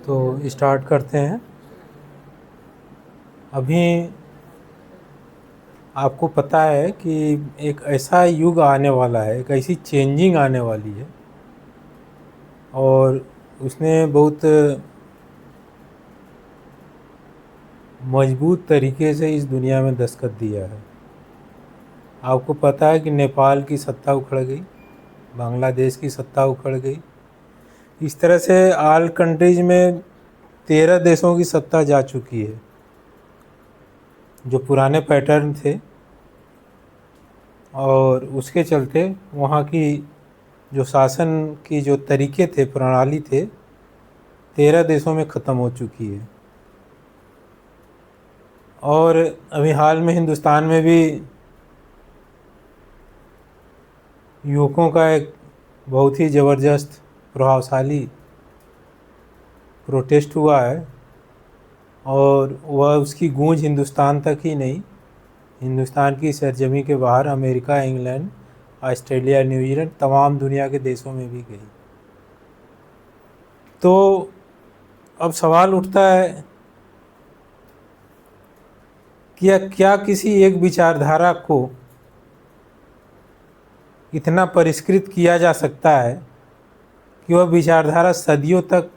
तो स्टार्ट करते हैं। अभी आपको पता है कि एक ऐसा युग आने वाला है, एक ऐसी चेंजिंग आने वाली है और उसने बहुत मजबूत तरीके से इस दुनिया में दस्तखत दिया है। आपको पता है कि नेपाल की सत्ता उखड़ गई, बांग्लादेश की सत्ता उखड़ गई। इस तरह से ऑल कंट्रीज में 13 देशों की सत्ता जा चुकी है। जो पुराने पैटर्न थे और उसके चलते वहाँ की जो शासन की जो तरीके थे, प्रणाली थे, 13 देशों में ख़त्म हो चुकी है। और अभी हाल में हिंदुस्तान में भी युवकों का एक बहुत ही ज़बरदस्त प्रभावशाली प्रोटेस्ट हुआ है और वह उसकी गूंज हिंदुस्तान तक ही नहीं, हिंदुस्तान की सरजमी के बाहर अमेरिका, इंग्लैंड, ऑस्ट्रेलिया, न्यूजीलैंड, तमाम दुनिया के देशों में भी गई। तो अब सवाल उठता है कि क्या किसी एक विचारधारा को इतना परिष्कृत किया जा सकता है कि वह विचारधारा सदियों तक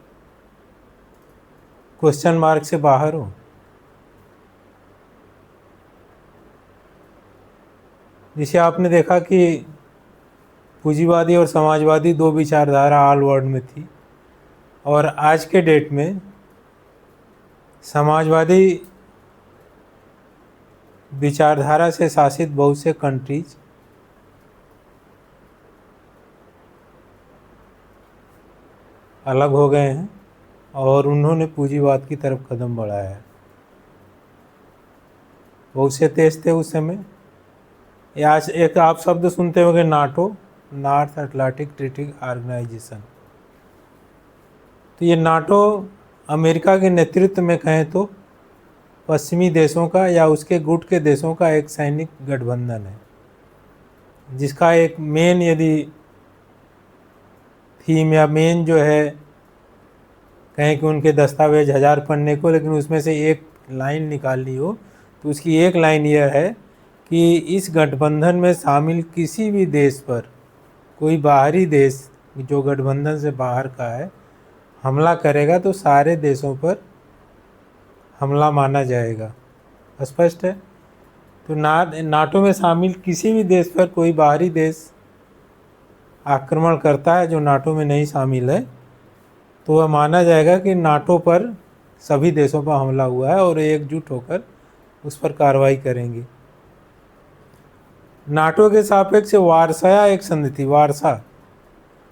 क्वेश्चन मार्क से बाहर हो। जिसे आपने देखा कि पूंजीवादी और समाजवादी दो विचारधारा ऑल वर्ल्ड में थी और आज के डेट में समाजवादी विचारधारा से शासित बहुत से कंट्रीज अलग हो गए हैं और उन्होंने पूंजीवाद की तरफ कदम बढ़ाया है। बहुत से देश थे उस समय। आज एक आप शब्द सुनते होंगे NATO, north Atlantic treaty organisation. तो ये नाटो अमेरिका के नेतृत्व में कहें तो पश्चिमी देशों का या उसके गुट के देशों का एक सैनिक गठबंधन है, जिसका एक मेन यदि थीम या मेन जो है कहें कि उनके दस्तावेज 1000 पन्ने को, लेकिन उसमें से एक लाइन निकालनी हो तो उसकी एक लाइन यह है कि इस गठबंधन में शामिल किसी भी देश पर कोई बाहरी देश जो गठबंधन से बाहर का है हमला करेगा तो सारे देशों पर हमला माना जाएगा। स्पष्ट है। तो नाटो में शामिल किसी भी देश पर कोई बाहरी देश आक्रमण करता है जो नाटो में नहीं शामिल है तो वह माना जाएगा कि नाटो पर सभी देशों पर हमला हुआ है और एकजुट होकर उस पर कार्रवाई करेंगे। नाटो के सापेक्ष वारसाया एक संधि थी, वारसा,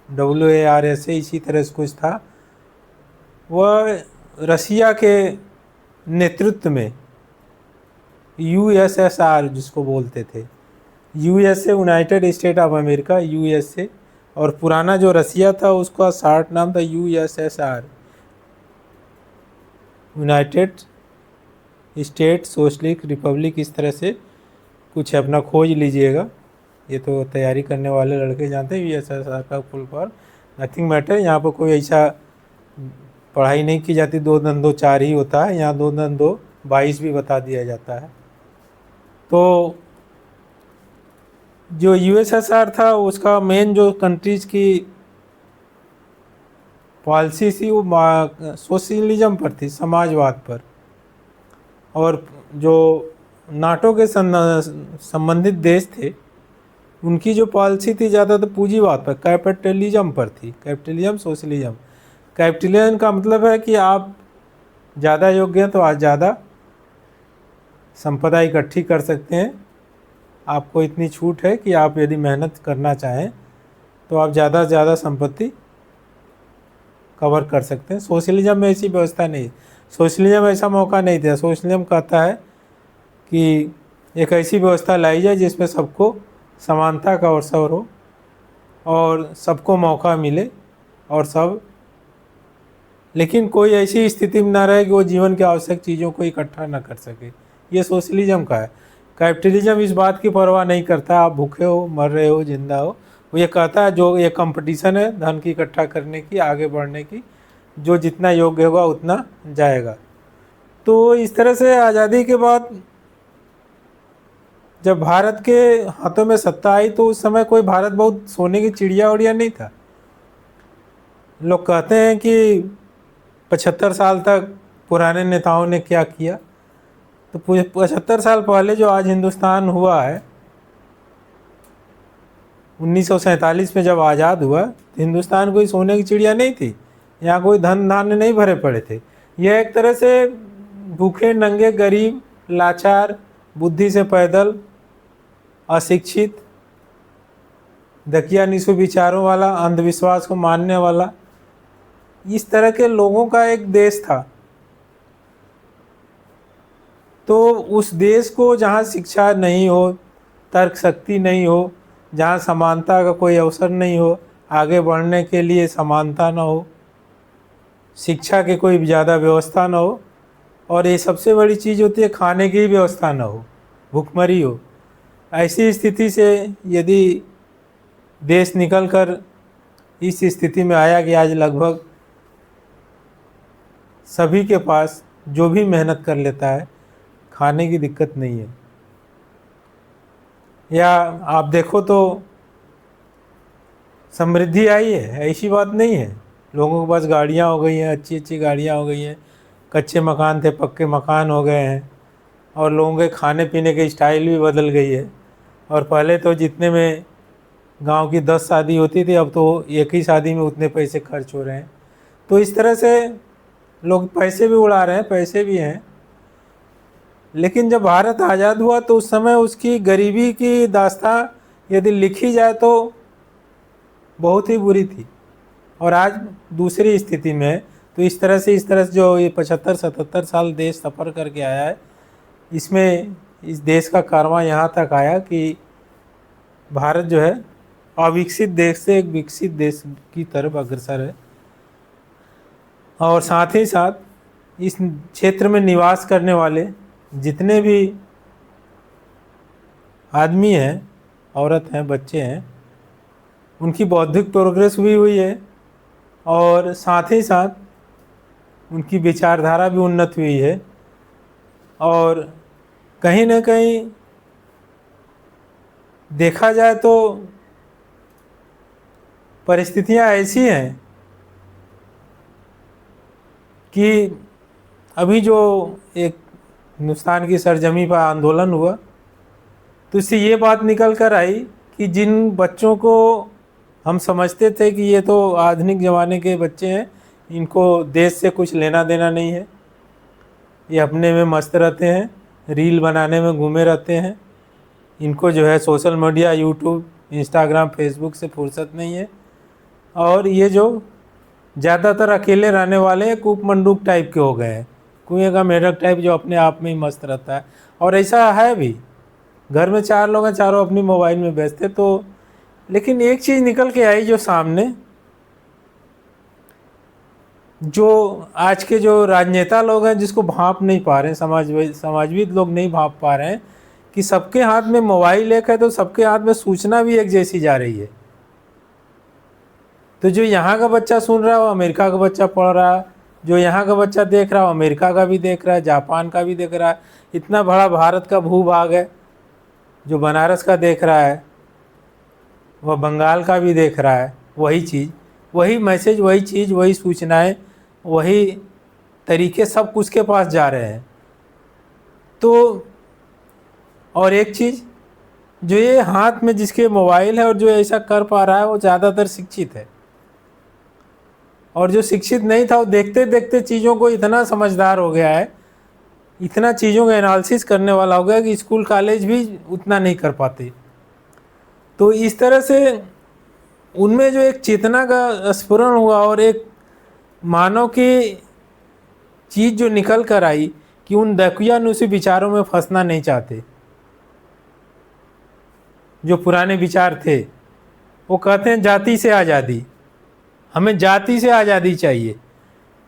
WARSA, इसी तरह से कुछ था। वह रसिया के नेतृत्व में USSR जिसको बोलते थे, USA, United state of America, USA, और पुराना जो रसिया था उसका शार्ट नाम था USSR, United state socialist Republic. इस तरह से कुछ अपना खोज लीजिएगा, ये तो तैयारी करने वाले लड़के जानते हैं। USSR का फुल फॉर्म नथिंग मैटर। यहाँ पर कोई ऐसा पढ़ाई नहीं की जाती 2 दूनी 2 4 ही होता है, यहाँ 2 दूनी 2 22 भी बता दिया जाता है। तो जो USSR था उसका मेन जो कंट्रीज की पॉलिसी थी वो सोशलिज्म पर थी, समाजवाद पर। और जो नाटो के संबंधित देश थे उनकी जो पॉलिसी थी ज़्यादा तो पूंजीवाद पर, कैपिटलिज्म पर थी। Capitalism, socialism. कैपिटलिज्म का मतलब है कि आप ज़्यादा योग्य हैं तो आज ज़्यादा संपदा इकट्ठी कर सकते हैं, आपको इतनी छूट है कि आप यदि मेहनत करना चाहें तो आप ज़्यादा से ज़्यादा संपत्ति कवर कर सकते हैं। सोशलिज्म में ऐसी व्यवस्था नहीं, सोशलिज्म ऐसा मौका नहीं दिया। सोशलिज्म कहता है कि एक ऐसी व्यवस्था लाई जाए जिसमें सबको समानता का अवसर हो और सबको मौका मिले और सब, लेकिन कोई ऐसी स्थिति में ना रहे कि वो जीवन के आवश्यक चीज़ों को इकट्ठा ना कर सके। ये सोशलिज्म का है। कैपिटलिज्म इस बात की परवाह नहीं करता आप भूखे हो, मर रहे हो, जिंदा हो। वो ये कहता है जो ये कंपटीशन है धन की इकट्ठा करने की, आगे बढ़ने की, जो जितना योग्य होगा उतना जाएगा। तो इस तरह से आज़ादी के बाद जब भारत के हाथों में सत्ता आई तो उस समय कोई भारत बहुत सोने की चिड़िया उड़िया नहीं था। लोग कहते हैं कि 75 साल तक पुराने नेताओं ने क्या किया, तो 75 साल पहले जो आज हिंदुस्तान हुआ है, 1947 में जब आज़ाद हुआ तो हिंदुस्तान कोई सोने की चिड़िया नहीं थी। यहाँ कोई धन धान्य नहीं भरे पड़े थे। यह एक तरह से भूखे नंगे गरीब लाचार, बुद्धि से पैदल, अशिक्षित, दकिया नीसू विचारों वाला, अंधविश्वास को मानने वाला, इस तरह के लोगों का एक देश था। तो उस देश को जहाँ शिक्षा नहीं हो, तर्क शक्ति नहीं हो, जहाँ समानता का कोई अवसर नहीं हो, आगे बढ़ने के लिए समानता ना हो, शिक्षा की कोई ज़्यादा व्यवस्था ना हो, और ये सबसे बड़ी चीज़ होती है खाने की व्यवस्था ना हो, भूखमरी हो, ऐसी स्थिति से यदि देश निकलकर इस स्थिति में आया कि आज लगभग सभी के पास जो भी मेहनत कर लेता है खाने की दिक्कत नहीं है। या आप देखो तो समृद्धि आई है, ऐसी बात नहीं है। लोगों के पास गाड़ियाँ हो गई हैं, अच्छी अच्छी गाड़ियाँ हो गई हैं, कच्चे मकान थे पक्के मकान हो गए हैं, और लोगों के खाने पीने के स्टाइल भी बदल गई है। और पहले तो जितने में गांव की 10 शादी होती थी, अब तो एक ही शादी में उतने पैसे खर्च हो रहे हैं। तो इस तरह से लोग पैसे भी उड़ा रहे हैं, पैसे भी हैं। लेकिन जब भारत आज़ाद हुआ तो उस समय उसकी गरीबी की दास्तां यदि लिखी जाए तो बहुत ही बुरी थी, और आज दूसरी स्थिति में है। तो इस तरह से जो ये 75-77 साल देश सफ़र करके आया है, इसमें इस देश का कारवां यहाँ तक आया कि भारत जो है अविकसित देश से एक विकसित देश की तरफ अग्रसर है। और साथ ही साथ इस क्षेत्र में निवास करने वाले जितने भी आदमी हैं, औरत हैं, बच्चे हैं, उनकी बौद्धिक प्रोग्रेस भी हुई है, और साथ ही साथ उनकी विचारधारा भी उन्नत हुई है। और कहीं ना कहीं देखा जाए तो परिस्थितियां ऐसी हैं कि अभी जो एक हिंदुस्तान की सरजमी पर आंदोलन हुआ तो इससे ये बात निकल कर आई कि जिन बच्चों को हम समझते थे कि ये तो आधुनिक ज़माने के बच्चे हैं, इनको देश से कुछ लेना देना नहीं है, ये अपने में मस्त रहते हैं, रील बनाने में घूमे रहते हैं, इनको जो है social media, YouTube, Instagram, Facebook से फुर्सत नहीं है, और ये जो ज़्यादातर अकेले रहने वाले कूप मंडूक टाइप के हो गए हैं, कुएं का मेढक टाइप, जो अपने आप में ही मस्त रहता है। और ऐसा है भी, घर में 4 लोग हैं, चारों अपनी मोबाइल में व्यस्त हैं। तो लेकिन एक चीज़ निकल के आई जो सामने, जो आज के जो राजनेता लोग हैं जिसको भांप नहीं पा रहे हैं, समाजविद लोग नहीं भांप पा रहे हैं कि सबके हाथ में मोबाइल एक है तो सबके हाथ में सूचना भी एक जैसी जा रही है। तो जो यहाँ का बच्चा सुन रहा है वो अमेरिका का बच्चा पढ़ रहा है, जो यहाँ का बच्चा देख रहा है वो अमेरिका का भी देख रहा है, जापान का भी देख रहा है। इतना बड़ा भारत का भूभाग है, जो बनारस का देख रहा है वह बंगाल का भी देख रहा है। वही चीज़, वही मैसेज, वही चीज़, वही सूचनाएं, वही तरीके सब कुछ के पास जा रहे हैं। तो और एक चीज़, जो ये हाथ में जिसके मोबाइल है और जो ऐसा कर पा रहा है वो ज़्यादातर शिक्षित है, और जो शिक्षित नहीं था वो देखते देखते चीज़ों को इतना समझदार हो गया है, इतना चीज़ों का एनालिसिस करने वाला हो गया कि स्कूल कॉलेज भी उतना नहीं कर पाते। तो इस तरह से उनमें जो एक चेतना का स्फुरण हुआ और एक मानव की चीज़ जो निकल कर आई कि उन दकियानूसी विचारों में फंसना नहीं चाहते। जो पुराने विचार थे वो कहते हैं जाति से आज़ादी, हमें जाति से आज़ादी चाहिए।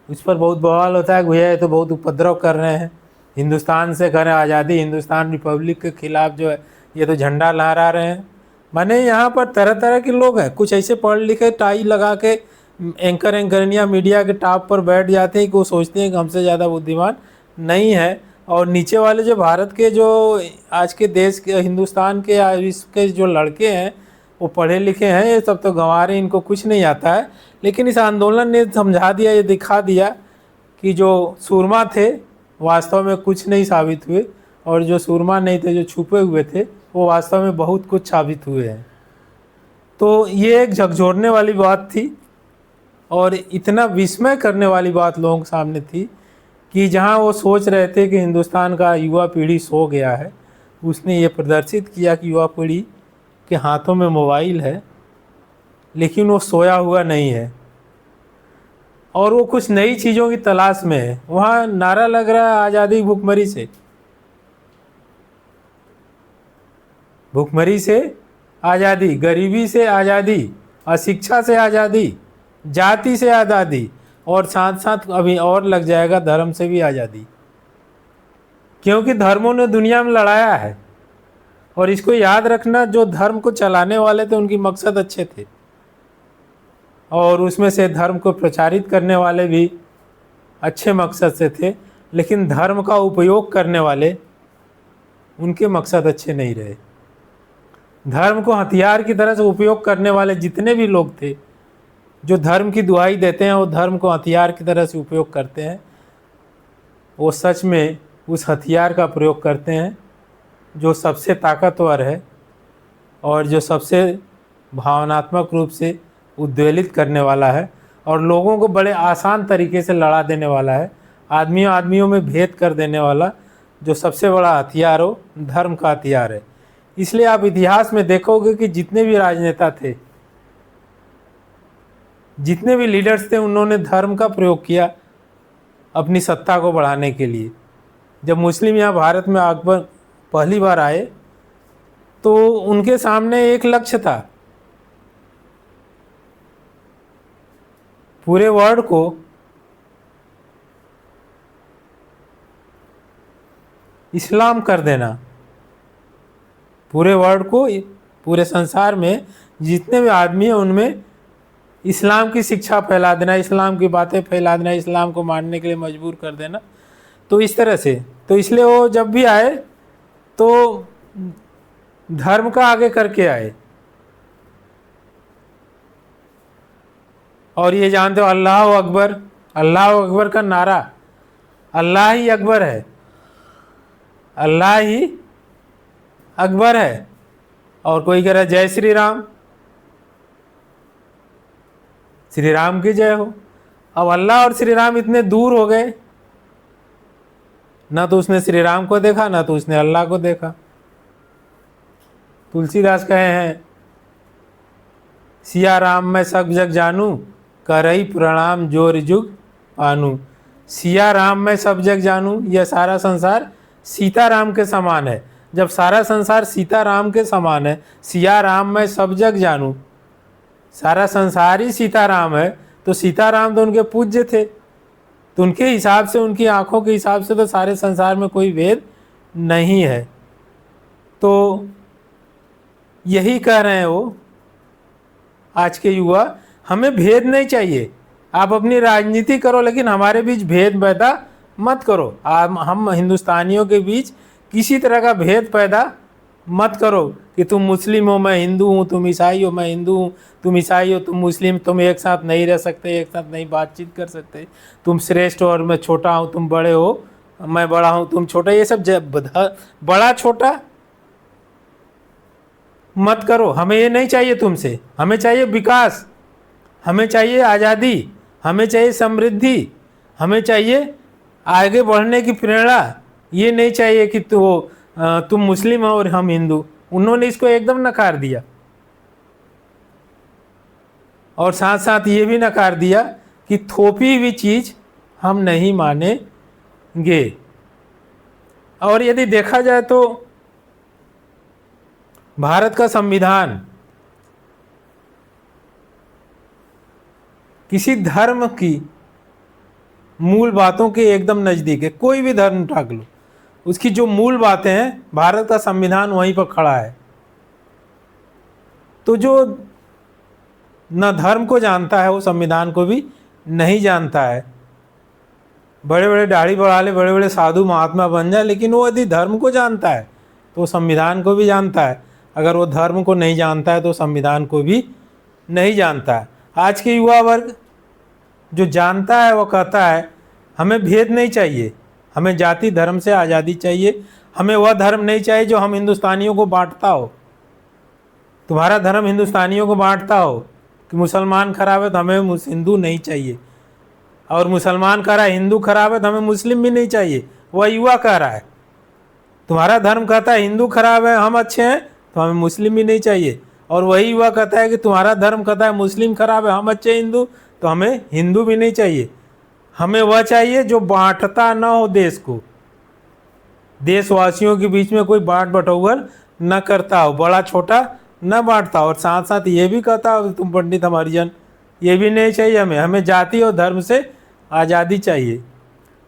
उस पर बहुत बवाल होता है, भैया ये तो बहुत उपद्रव कर रहे हैं, हिंदुस्तान से करें आज़ादी, हिंदुस्तान रिपब्लिक के खिलाफ जो है ये तो झंडा लहरा रहे हैं। माने यहाँ पर तरह तरह के लोग हैं, कुछ ऐसे पढ़ लिखे टाई लगा के एंकरनिया मीडिया के टॉप पर बैठ जाते हैं कि वो सोचते हैं कि हमसे ज़्यादा बुद्धिमान नहीं है, और नीचे वाले जो भारत के, जो आज के देश के, हिंदुस्तान के या विश्व के जो लड़के हैं वो पढ़े लिखे हैं, ये सब तो गंवा रहे हैं, इनको कुछ नहीं आता है। लेकिन इस आंदोलन ने समझा दिया, ये दिखा दिया कि जो सूरमा थे वास्तव में कुछ नहीं साबित हुए, और जो सूरमा नहीं थे, जो छुपे हुए थे, वो वास्तव में बहुत कुछ साबित हुए हैं। तो ये एक झकझोरने वाली बात थी और इतना विस्मय करने वाली बात लोगों के सामने थी कि जहां वो सोच रहे थे कि हिंदुस्तान का युवा पीढ़ी सो गया है, उसने ये प्रदर्शित किया कि युवा पीढ़ी के हाथों में मोबाइल है, लेकिन वो सोया हुआ नहीं है और वो कुछ नई चीज़ों की तलाश में है। वहाँ नारा लग रहा है आज़ादी भुखमरी से, भुखमरी से आज़ादी, गरीबी से आज़ादी, अशिक्षा से आज़ादी, जाति से आज़ादी, और साथ साथ अभी और लग जाएगा धर्म से भी आज़ादी, क्योंकि धर्मों ने दुनिया में लड़ाया है। और इसको याद रखना, जो धर्म को चलाने वाले थे उनकी मकसद अच्छे थे, और उसमें से धर्म को प्रचारित करने वाले भी अच्छे मकसद से थे, लेकिन धर्म का उपयोग करने वाले, उनके मकसद अच्छे नहीं रहे। धर्म को हथियार की तरह से उपयोग करने वाले जितने भी लोग थे, जो धर्म की दुहाई देते हैं, वो धर्म को हथियार की तरह से उपयोग करते हैं, वो सच में उस हथियार का प्रयोग करते हैं जो सबसे ताकतवर है और जो सबसे भावनात्मक रूप से उद्वेलित करने वाला है, और लोगों को बड़े आसान तरीके से लड़ा देने वाला है, आदमियों आदमियों में भेद कर देने वाला जो सबसे बड़ा हथियार हो, धर्म का हथियार है। इसलिए आप इतिहास में देखोगे कि जितने भी राजनेता थे, जितने भी लीडर्स थे, उन्होंने धर्म का प्रयोग किया अपनी सत्ता को बढ़ाने के लिए। जब मुस्लिम यहाँ भारत में अकबर पहली बार आए तो उनके सामने एक लक्ष्य था, पूरे वर्ल्ड को इस्लाम कर देना, पूरे वर्ल्ड को, पूरे संसार में जितने भी आदमी हैं उनमें इस्लाम की शिक्षा फैला देना, इस्लाम की बातें फैला देना, इस्लाम को मानने के लिए मजबूर कर देना। तो इस तरह से, तो इसलिए वो जब भी आए तो धर्म का आगे करके आए। और ये जानते हो, अल्लाह अकबर, अल्लाह अकबर का नारा, अल्लाह ही अकबर है, अल्लाह ही अकबर है। और कोई कह रहा है जय श्री राम, श्री राम की जय हो। अब अल्लाह और श्री राम इतने दूर हो गए, ना तो उसने श्री राम को देखा, ना तो उसने अल्लाह को देखा। तुलसीदास कहे हैं, सिया राम मैं सब जग जानू, करई प्रणाम जोर जुग पानू। सिया राम मैं सब जग जानू, यह सारा संसार सीता राम के समान है। जब सारा संसार सीता राम के समान है, सिया राम मैं सब जग जानू, सारा संसार ही सीता राम है, तो सीता राम तो उनके पूज्य थे, तो उनके हिसाब से, उनकी आंखों के हिसाब से तो सारे संसार में कोई भेद नहीं है। तो यही कह रहे हैं वो आज के युवा, हमें भेद नहीं चाहिए, आप अपनी राजनीति करो, लेकिन हमारे बीच भेद पैदा मत करो। हम हिंदुस्तानियों के बीच किसी तरह का भेद पैदा मत करो कि तुम मुस्लिम हो मैं हिंदू हूँ, तुम ईसाई हो मैं हिंदू हूँ, तुम ईसाई हो तुम मुस्लिम, तुम एक साथ नहीं रह सकते, एक साथ नहीं बातचीत कर सकते, तुम श्रेष्ठ हो और मैं छोटा हूँ, तुम बड़े हो मैं बड़ा हूँ, तुम छोटा, ये सब बड़ा छोटा मत करो। हमें ये नहीं चाहिए तुमसे, हमें चाहिए विकास, हमें चाहिए आज़ादी, हमें चाहिए समृद्धि, हमें चाहिए आगे बढ़ने की प्रेरणा। ये नहीं चाहिए कि तुम मुस्लिम हो और हम हिंदू। उन्होंने इसको एकदम नकार दिया, और साथ साथ ये भी नकार दिया कि थोपी हुई चीज़ हम नहीं मानेंगे। और यदि देखा जाए तो भारत का संविधान किसी धर्म की मूल बातों के एकदम नज़दीक है। कोई भी धर्म उठा लो, उसकी जो मूल बातें हैं, भारत का संविधान वहीं पर खड़ा है। तो जो न धर्म को जानता है, वो संविधान को भी नहीं जानता है। बड़े बड़े दाढ़ी बढ़ा ले, बड़े बड़े साधु महात्मा बन जाए, लेकिन वो यदि धर्म को जानता है तो संविधान को भी जानता है। अगर वो धर्म को नहीं जानता है तो संविधान को भी नहीं जानता है। आज के युवा वर्ग जो जानता है वो कहता है हमें भेद नहीं चाहिए, हमें जाति धर्म से आज़ादी चाहिए, हमें वह धर्म नहीं चाहिए जो हम हिंदुस्तानियों को बांटता हो। तुम्हारा धर्म हिंदुस्तानियों को बांटता हो कि मुसलमान खराब है तो हमें हिंदू नहीं चाहिए, और मुसलमान कह रहा है हिंदू खराब है तो हमें मुस्लिम भी नहीं चाहिए। वह युवा कह रहा है तुम्हारा धर्म कहता है हिंदू खराब है हम अच्छे हैं तो हमें मुस्लिम भी नहीं चाहिए, और वही युवा कहता है कि तुम्हारा धर्म कहता है मुस्लिम खराब है हम अच्छे हिंदू तो हमें हिंदू भी नहीं चाहिए। हमें वह चाहिए जो बांटता न हो देश को, देशवासियों के बीच में कोई बांट बटोर न करता हो, बड़ा छोटा न बांटता हो, और साथ साथ ये भी कहता हो तुम पंडित हमारी जन, ये भी नहीं चाहिए हमें जाति और धर्म से आज़ादी चाहिए।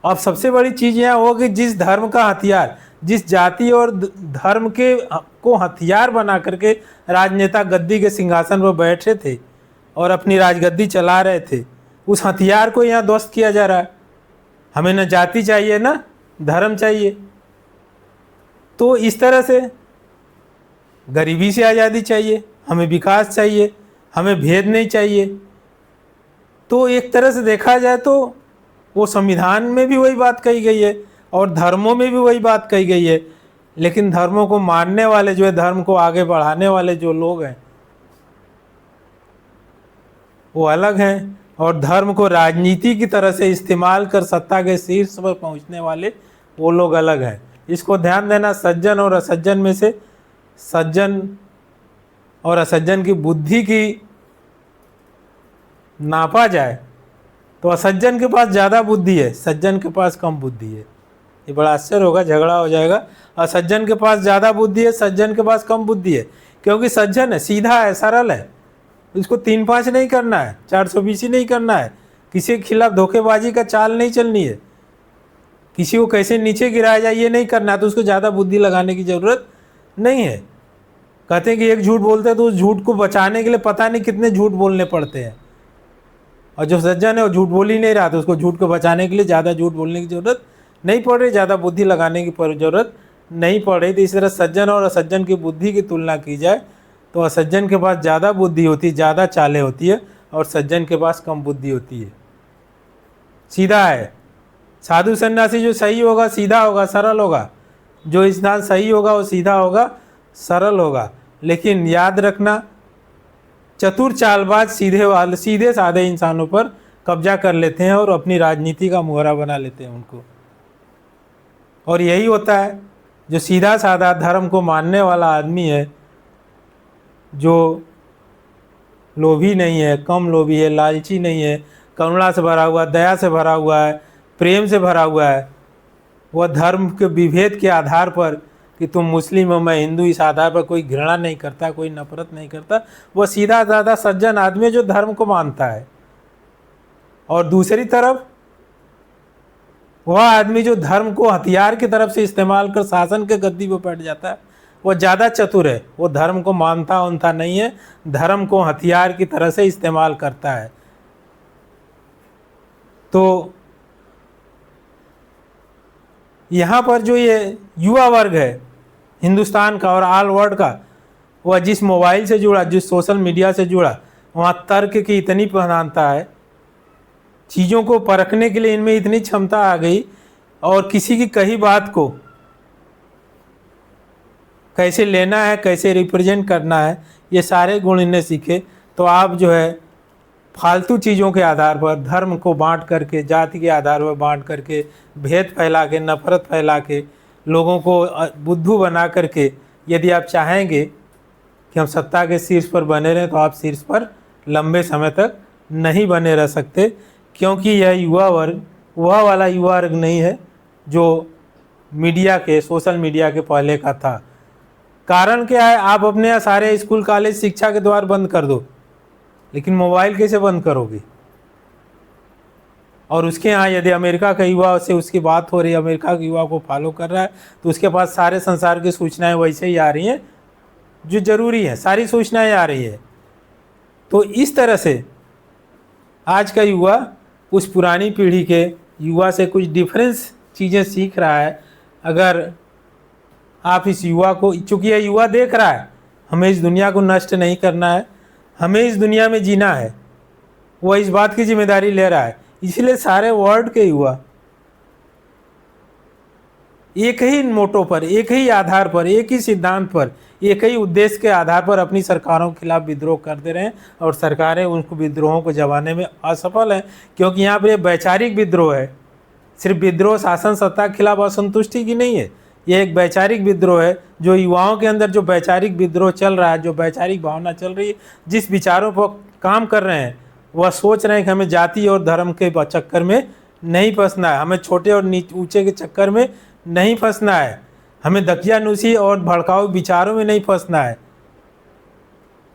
अब सबसे बड़ी चीज़ यह हो कि जिस धर्म का हथियार, जिस जाति और धर्म के को हथियार बना करके राजनेता गद्दी के सिंहासन पर बैठे थे और अपनी राजगद्दी चला रहे थे, उस हथियार को यहाँ ध्वस्त किया जा रहा है। हमें न जाति चाहिए न धर्म चाहिए। तो इस तरह से गरीबी से आज़ादी चाहिए, हमें विकास चाहिए, हमें भेद नहीं चाहिए। तो एक तरह से देखा जाए तो वो संविधान में भी वही बात कही गई है और धर्मों में भी वही बात कही गई है, लेकिन धर्मों को मानने वाले जो है, धर्म को आगे बढ़ाने वाले जो लोग हैं वो अलग हैं, और धर्म को राजनीति की तरह से इस्तेमाल कर सत्ता के शीर्ष पर पहुंचने वाले वो लोग अलग हैं। इसको ध्यान देना। सज्जन और असज्जन में से सज्जन और असज्जन की बुद्धि की नापा जाए तो असज्जन के पास ज़्यादा बुद्धि है, सज्जन के पास कम बुद्धि है। ये बड़ा आश्चर्य होगा, झगड़ा हो जाएगा। असज्जन के पास ज़्यादा बुद्धि है, सज्जन के पास कम बुद्धि है, क्योंकि सज्जन है, सीधा है, सरल है, इसको 3-5 नहीं करना है, 420 नहीं करना है, किसी के खिलाफ धोखेबाजी का चाल नहीं चलनी है, किसी को कैसे नीचे गिराया जाए ये नहीं करना है, तो उसको ज़्यादा बुद्धि लगाने की ज़रूरत नहीं है। कहते हैं कि एक झूठ बोलते हैं तो उस झूठ को बचाने के लिए पता नहीं कितने झूठ बोलने पड़ते हैं, और जो सज्जन है वो झूठ बोल ही नहीं रहा, तो उसको झूठ को बचाने के लिए ज़्यादा झूठ बोलने की ज़रूरत नहीं पड़ रही, ज़्यादा बुद्धि लगाने की ज़रूरत नहीं पड़ रही। तो इस तरह सज्जन और असज्जन की बुद्धि की तुलना की जाए तो असज्जन के पास ज़्यादा बुद्धि होती है, ज़्यादा चालें होती है, और सज्जन के पास कम बुद्धि होती है, सीधा है। साधु सन्यासी जो सही होगा सीधा होगा, सरल होगा, जो इंसान सही होगा वो सीधा होगा, सरल होगा। लेकिन याद रखना, चतुर चालबाज सीधे साधे इंसानों पर कब्जा कर लेते हैं और अपनी राजनीति का मुहरा बना लेते हैं उनको। और यही होता है जो सीधा साधा धर्म को मानने वाला आदमी है, जो लोभी नहीं है, कम लोभी है, लालची नहीं है, करुणा से भरा हुआ, दया से भरा हुआ है, प्रेम से भरा हुआ है, वह धर्म के विभेद के आधार पर कि तुम मुस्लिम हो मैं हिंदू, इस आधार पर कोई घृणा नहीं करता, कोई नफरत नहीं करता। वह सीधा साधा सज्जन आदमी जो धर्म को मानता है। और दूसरी तरफ वह आदमी जो धर्म को हथियार की तरफ से इस्तेमाल कर शासन के गद्दी पर बैठ जाता है, वह ज़्यादा चतुर है, वो धर्म को मानता उनता नहीं है, धर्म को हथियार की तरह से इस्तेमाल करता है। तो यहाँ पर जो ये युवा वर्ग है हिंदुस्तान का और ऑल वर्ल्ड का, वह जिस मोबाइल से जुड़ा, जिस सोशल मीडिया से जुड़ा, वहाँ तर्क की इतनी प्रधानता है, चीज़ों को परखने के लिए इनमें इतनी क्षमता आ गई, और किसी की कही बात को कैसे लेना है, कैसे रिप्रेजेंट करना है, ये सारे गुण इन्हें सीखे। तो आप जो है फालतू चीज़ों के आधार पर, धर्म को बांट करके, जाति के आधार पर बांट करके, भेद फैला के, नफरत फैला के, लोगों को बुद्धू बना करके, यदि आप चाहेंगे कि हम सत्ता के शीर्ष पर बने रहें तो आप शीर्ष पर लंबे समय तक नहीं बने रह सकते, क्योंकि यह युवा वर्ग वह वाला युवा वर्ग नहीं है जो मीडिया के, सोशल मीडिया के पहले का था। कारण क्या है, आप अपने यहाँ सारे स्कूल कॉलेज शिक्षा के द्वार बंद कर दो, लेकिन मोबाइल कैसे बंद करोगे? और उसके यहाँ यदि अमेरिका का युवा से उसकी बात हो रही है, अमेरिका के युवा को फॉलो कर रहा है, तो उसके पास सारे संसार की सूचनाएं वैसे ही आ रही हैं जो ज़रूरी है, सारी सूचनाएं आ रही है। तो इस तरह से आज का युवा उस पुरानी पीढ़ी के युवा से कुछ डिफरेंस चीज़ें सीख रहा है। अगर आप इस युवा को, चूँकि यह युवा देख रहा है हमें इस दुनिया को नष्ट नहीं करना है, हमें इस दुनिया में जीना है, वह इस बात की जिम्मेदारी ले रहा है। इसलिए सारे वर्ल्ड के युवा एक ही मोटो पर, एक ही आधार पर, एक ही सिद्धांत पर, एक ही उद्देश्य के आधार पर अपनी सरकारों के खिलाफ विद्रोह करते रहे और सरकारें उनको विद्रोहों को जमाने में असफल हैं। क्योंकि यहाँ पर यह वैचारिक विद्रोह है, सिर्फ विद्रोह शासन सत्ता के खिलाफ असंतुष्टि की नहीं है, यह एक वैचारिक विद्रोह है। जो युवाओं के अंदर जो वैचारिक विद्रोह चल रहा है, जो वैचारिक भावना चल रही है, जिस विचारों पर काम कर रहे हैं, वह सोच रहे हैं कि हमें जाति और धर्म के चक्कर में नहीं फंसना है, हमें छोटे और ऊंचे के चक्कर में नहीं फंसना है, हमें दकियानूसी और भड़काऊ विचारों में नहीं फंसना है,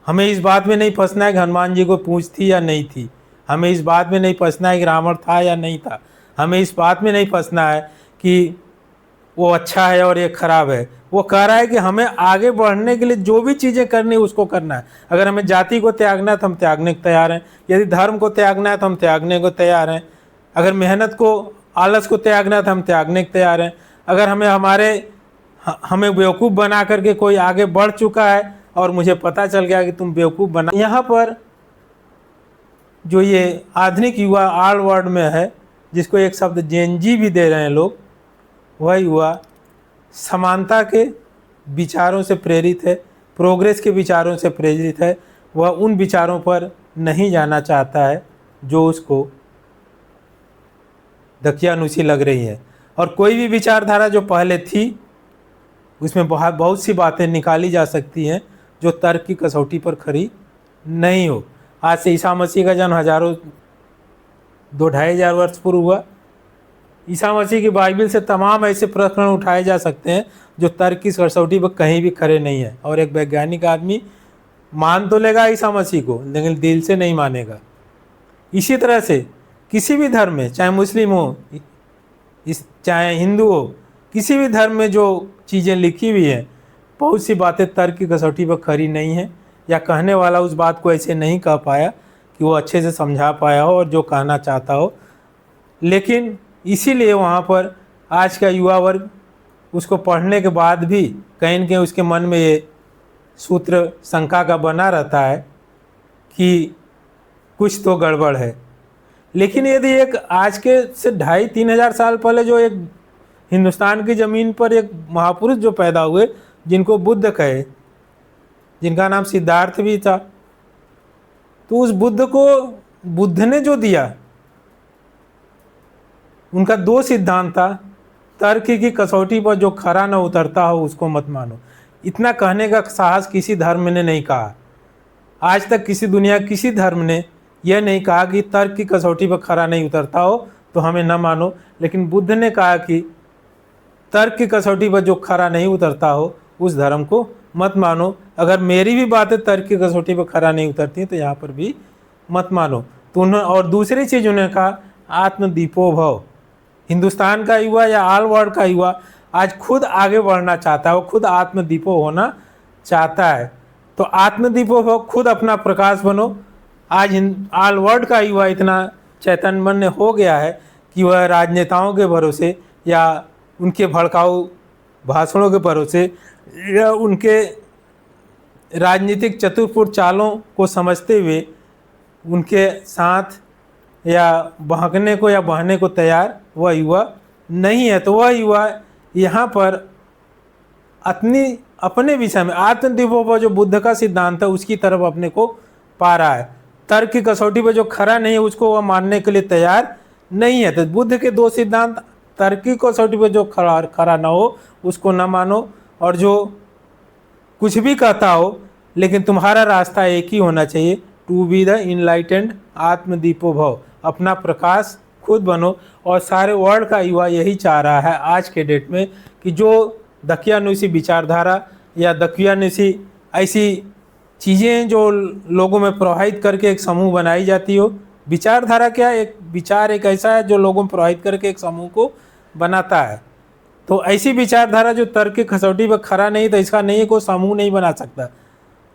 हमें इस बात में नहीं फंसना है कि हनुमान जी को पूंछ थी या नहीं थी, हमें इस बात में नहीं फंसना है कि रावण था या नहीं था, हमें इस बात में नहीं फंसना है कि वो अच्छा है और ये खराब है। वो कह रहा है कि हमें आगे बढ़ने के लिए जो भी चीज़ें करनी है उसको करना है। अगर हमें जाति को त्यागना है तो हम त्यागने को तैयार हैं, यदि धर्म को त्यागना है तो हम त्यागने को तैयार हैं, अगर मेहनत को, आलस को त्यागना है तो हम त्यागने को तैयार हैं, अगर हमें बेवकूफ़ बना करके कोई आगे बढ़ चुका है और मुझे पता चल गया कि तुम बेवकूफ़ बना। यहाँ पर जो ये आधुनिक युवा आल वर्ल्ड में है, जिसको एक शब्द जेनजी भी दे रहे हैं लोग, वह युवा समानता के विचारों से प्रेरित है, प्रोग्रेस के विचारों से प्रेरित है। वह उन विचारों पर नहीं जाना चाहता है जो उसको दकियानूसी लग रही है। और कोई भी विचारधारा जो पहले थी उसमें बहुत सी बातें निकाली जा सकती हैं जो तर्क की कसौटी पर खरी नहीं हो। आज से ईसा मसीह का जन्म 2,500 वर्ष पूर्व हुआ। ईसा मसीह की बाइबल से तमाम ऐसे प्रकरण उठाए जा सकते हैं जो तर्क की कसौटी पर कहीं भी खड़े नहीं है। और एक वैज्ञानिक आदमी मान तो लेगा ईसा मसीह को, लेकिन दिल से नहीं मानेगा। इसी तरह से किसी भी धर्म में, चाहे मुस्लिम हो, चाहे हिंदू हो, किसी भी धर्म में जो चीज़ें लिखी हुई हैं, बहुत सी बातें तर्क की कसौटी पर खरी नहीं है, या कहने वाला उस बात को ऐसे नहीं कह पाया कि वो अच्छे से समझा पाया हो और जो कहना चाहता हो। लेकिन इसीलिए वहाँ पर आज का युवा वर्ग उसको पढ़ने के बाद भी कहीं न कहीं उसके मन में ये सूत्र शंका का बना रहता है कि कुछ तो गड़बड़ है। लेकिन यदि एक आज के से 2,500-3 हज़ार साल पहले जो एक हिंदुस्तान की ज़मीन पर एक महापुरुष जो पैदा हुए, जिनको बुद्ध कहे, जिनका नाम सिद्धार्थ भी था, तो उस बुद्ध को बुद्ध ने जो दिया, उनका 2 सिद्धांत था। तर्क की कसौटी पर जो खरा न उतरता हो उसको मत मानो। इतना कहने का साहस किसी धर्म ने नहीं कहा। आज तक किसी धर्म ने यह नहीं कहा कि तर्क की कसौटी पर खरा नहीं उतरता हो तो हमें न मानो। लेकिन बुद्ध ने कहा कि तर्क की कसौटी पर जो खरा नहीं उतरता हो उस धर्म को मत मानो। अगर मेरी भी बातें तर्क की कसौटी पर खरा नहीं उतरती तो यहाँ पर भी मत मानो। तो उन्होंने, और दूसरी चीज़ उन्होंने कहा, आत्मदीपो भव। हिंदुस्तान का युवा या ऑल वर्ल्ड का युवा आज खुद आगे बढ़ना चाहता है, वो खुद आत्मदीपो होना चाहता है। तो आत्मदीपो भव, खुद अपना प्रकाश बनो। आज ऑल वर्ल्ड का युवा इतना चैतन्य हो गया है कि वह राजनेताओं के भरोसे या उनके भड़काऊ भाषणों के भरोसे या उनके राजनीतिक चतुरफुट चालों को समझते हुए उनके साथ या बहकने को या बहने को तैयार वह युवा नहीं है। तो वह युवा यहाँ पर अपने विषय में आत्मदीपो पर जो बुद्ध का सिद्धांत है उसकी तरफ अपने को पा रहा है। तर्क की कसौटी पर जो खरा नहीं है उसको वह मानने के लिए तैयार नहीं है। तो बुद्ध के 2 सिद्धांत, तर्क की कसौटी पर जो खरा ना हो उसको ना मानो, और जो कुछ भी कहता हो लेकिन तुम्हारा रास्ता एक ही होना चाहिए, टू बी द इनलाइटेंड आत्मदीपो भव। अपना प्रकाश खुद बनो। और सारे वर्ल्ड का युवा यही चाह रहा है आज के डेट में कि जो दकियानूसी विचारधारा या दकियानूसी ऐसी चीज़ें जो लोगों में प्रवाहित करके एक समूह बनाई जाती हो। विचारधारा क्या, एक विचार एक ऐसा है जो लोगों में प्रवाहित करके एक समूह को बनाता है। तो ऐसी विचारधारा जो तर्क की कसौटी पर खरा नहीं, तो इसका नहीं है कोई समूह नहीं बना सकता।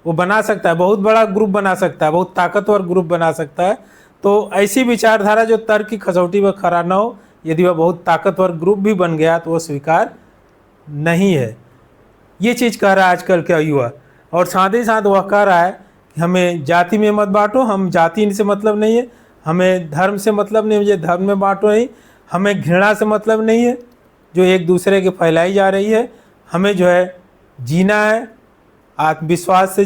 वो बना सकता है, बहुत बड़ा ग्रुप बना सकता है, बहुत ताकतवर ग्रुप बना सकता है। तो ऐसी विचारधारा जो तर्क की कसौटी पर खड़ा न हो, यदि वह बहुत ताकतवर ग्रुप भी बन गया तो वो स्वीकार नहीं है। ये चीज़ कह रहा है आजकल का युवा। और साथ ही साथ वह कह रहा है कि हमें जाति में मत बांटो, हम जाति से मतलब नहीं है, हमें धर्म से मतलब नहीं, मुझे धर्म में बांटो नहीं, हमें घृणा से मतलब नहीं है जो एक दूसरे के फैलाई जा रही है, हमें जो है जीना है आत्मविश्वास से